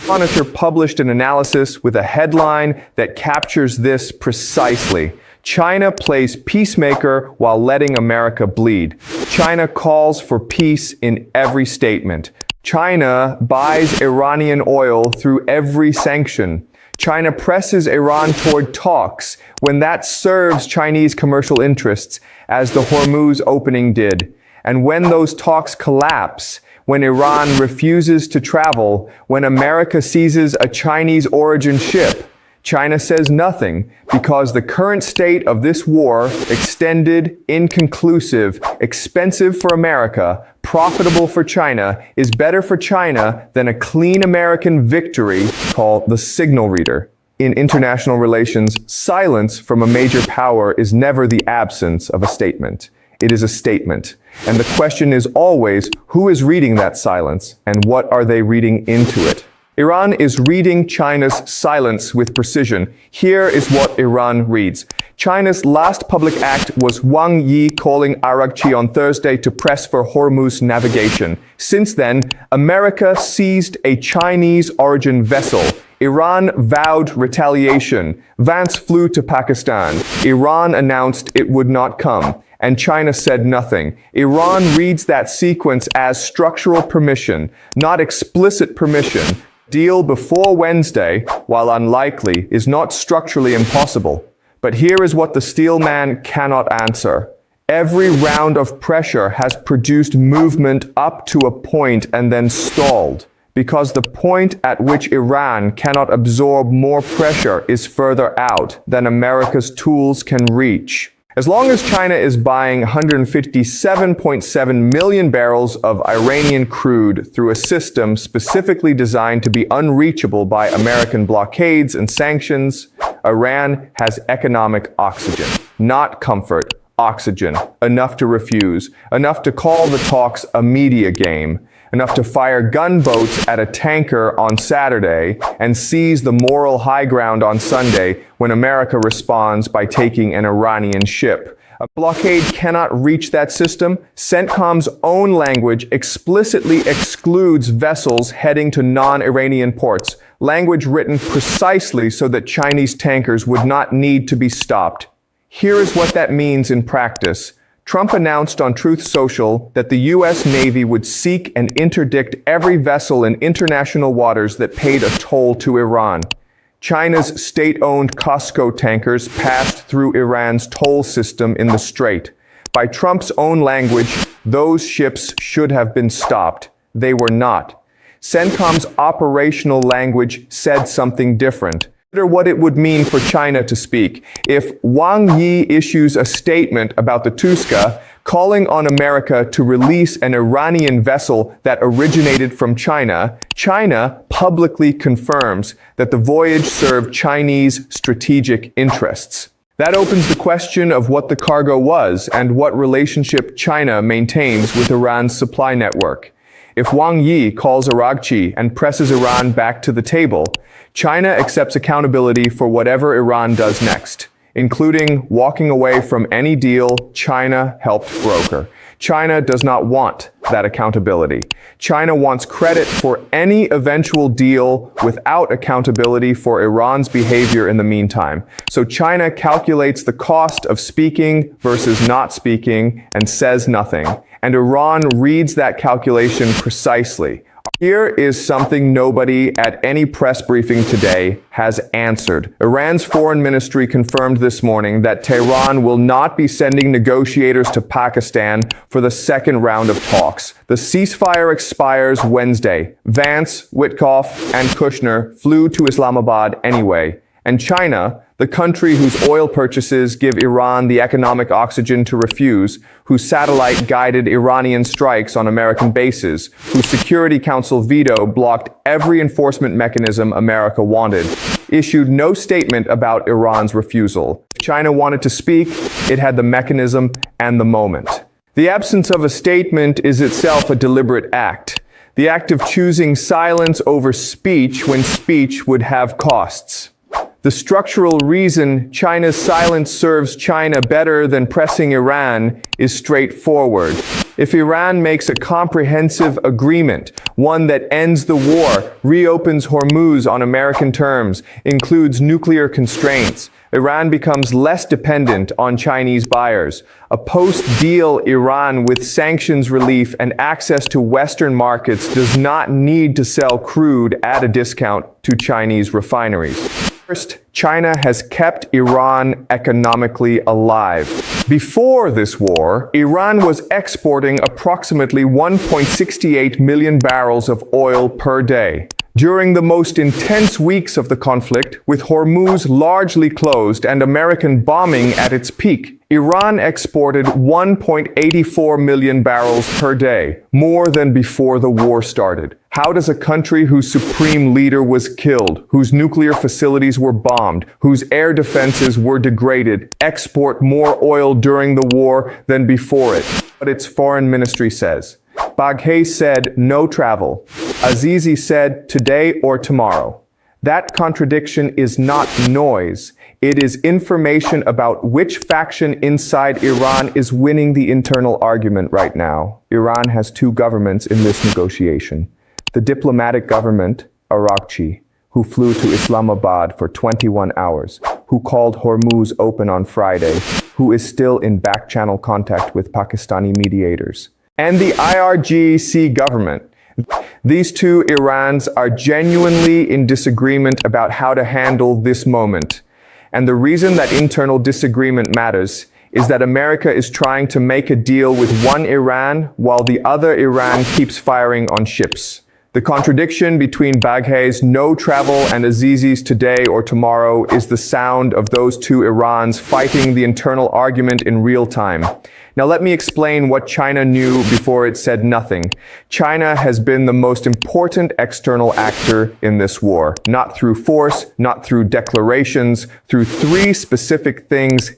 Monitor published an analysis with a headline that captures this precisely. China plays peacemaker while letting America bleed. China calls for peace in every statement. China buys Iranian oil through every sanction. China presses Iran toward talks when that serves Chinese commercial interests, as the Hormuz opening did. And when those talks collapse, when Iran refuses to travel, when America seizes a Chinese origin ship, China says nothing because the current state of this war, extended, inconclusive, expensive for America, profitable for China, is better for China than a clean American victory called the signal reader. In international relations, silence from a major power is never the absence of a statement. It is a statement. And the question is always, who is reading that silence and what are they reading into it? Iran is reading China's silence with precision. Here is what Iran reads. China's last public act was Wang Yi calling Araghchi on Thursday to press for Hormuz navigation. Since then, America seized a Chinese origin vessel. Iran vowed retaliation. Vance flew to Pakistan. Iran announced it would not come. And China said nothing. Iran reads that sequence as structural permission, not explicit permission. Deal before Wednesday, while unlikely, is not structurally impossible. But here is what the steel man cannot answer. Every round of pressure has produced movement up to a point and then stalled, because the point at which Iran cannot absorb more pressure is further out than America's tools can reach. As long as China is buying 157.7 million barrels of Iranian crude through a system specifically designed to be unreachable by American blockades and sanctions, Iran has economic oxygen, not comfort, oxygen, enough to refuse, enough to call the talks a media game, enough to fire gunboats at a tanker on Saturday and seize the moral high ground on Sunday when America responds by taking an Iranian ship. A blockade cannot reach that system. CENTCOM's own language explicitly excludes vessels heading to non-Iranian ports, language written precisely so that Chinese tankers would not need to be stopped. Here is what that means in practice. Trump announced on Truth Social that the U.S. Navy would seek and interdict every vessel in international waters that paid a toll to Iran. China's state-owned COSCO tankers passed through Iran's toll system in the Strait. By Trump's own language, those ships should have been stopped. They were not. CENTCOM's operational language said something different. Consider what it would mean for China to speak. If Wang Yi issues a statement about the Tuska, calling on America to release an Iranian vessel that originated from China, China publicly confirms that the voyage served Chinese strategic interests. That opens the question of what the cargo was and what relationship China maintains with Iran's supply network. If Wang Yi calls Araghchi and presses Iran back to the table, China accepts accountability for whatever Iran does next, including walking away from any deal China helped broker. China does not want that accountability. China wants credit for any eventual deal without accountability for Iran's behavior in the meantime. So China calculates the cost of speaking versus not speaking and says nothing. And Iran reads that calculation precisely. Here is something nobody at any press briefing today has answered. Iran's foreign ministry confirmed this morning that Tehran will not be sending negotiators to Pakistan for the second round of talks. The ceasefire expires Wednesday. Vance, Witkoff, and Kushner flew to Islamabad anyway. And China, the country whose oil purchases give Iran the economic oxygen to refuse, whose satellite-guided Iranian strikes on American bases, whose Security Council veto blocked every enforcement mechanism America wanted, issued no statement about Iran's refusal. If China wanted to speak, it had the mechanism and the moment. The absence of a statement is itself a deliberate act. The act of choosing silence over speech when speech would have costs. The structural reason China's silence serves China better than pressing Iran is straightforward. If Iran makes a comprehensive agreement, one that ends the war, reopens Hormuz on American terms, includes nuclear constraints, Iran becomes less dependent on Chinese buyers. A post-deal Iran with sanctions relief and access to Western markets does not need to sell crude at a discount to Chinese refineries. First, China has kept Iran economically alive. Before this war, Iran was exporting approximately 1.68 million barrels of oil per day. During the most intense weeks of the conflict, with Hormuz largely closed and American bombing at its peak, Iran exported 1.84 million barrels per day, more than before the war started. How does a country whose supreme leader was killed, whose nuclear facilities were bombed, whose air defenses were degraded, export more oil during the war than before it? But its foreign ministry says. Baghay said no travel. Azizi said today or tomorrow. That contradiction is not noise. It is information about which faction inside Iran is winning the internal argument right now. Iran has two governments in this negotiation. The diplomatic government, Arakchi, who flew to Islamabad for 21 hours, who called Hormuz open on Friday, who is still in back-channel contact with Pakistani mediators, and the IRGC government. These two Irans are genuinely in disagreement about how to handle this moment. And the reason that internal disagreement matters is that America is trying to make a deal with one Iran while the other Iran keeps firing on ships. The contradiction between Baghay's no travel and Azizi's today or tomorrow is the sound of those two Irans fighting the internal argument in real time. Now let me explain what China knew before it said nothing. China has been the most important external actor in this war, not through force, not through declarations, through three specific things